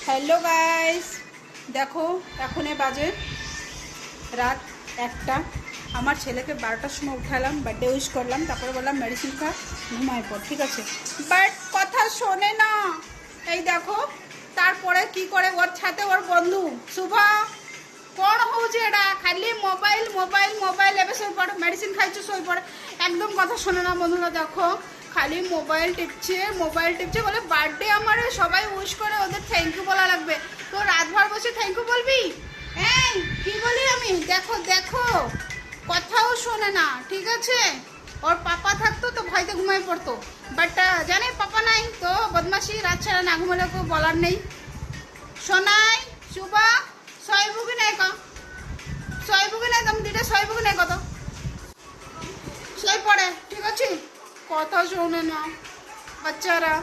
Hello guys, দেখো এখন বাজে রাত 1টা। আমার ছেলেকে 12টার সময় উঠালাম, বার্থডে উইশ করলাম, তারপরে বললাম মেডিসিন খা, ঘুমায় পড়, ঠিক আছে। বাট কথা শোনে না। এই দেখো তারপরে কি করে, ওর সাথে ওর বন্ধু শুভা କ'ଣ ହେଉଛି ଏଇଟା, ଖାଲି মোবাইল মোবাইল মোবাইল। ଏବେ ଶୋଇପଡ଼, মেডিসিন খাইছো শোইপড়ে, একদম কথা শোনে না। বন্ধুরা দেখো খালি মোবাইল টিপছে বলে বার্থডে আমার সবাই উইশ করে, ওদের থ্যাংক ইউ বলা লাগবে। তো রাতভর বসে থ্যাংক ইউ বলবি? এই কি বলি আমি, দেখো দেখো কথাও শোনে না, ঠিক আছে। ওর পাপা থাকতো তো ভয়তে ঘুমাই পড়তো, বাট জানে পাপা নাই তো বদমাসি, রাত ছাড়া না ঘুমালে কেউ বলার নেই। শোনাই শুভা শোইবু কি নাই তুমি দিটা শোইবু কি নাই কত শোই পড়ে, ঠিক আছে। কথা শোনে না বাচ্চারা।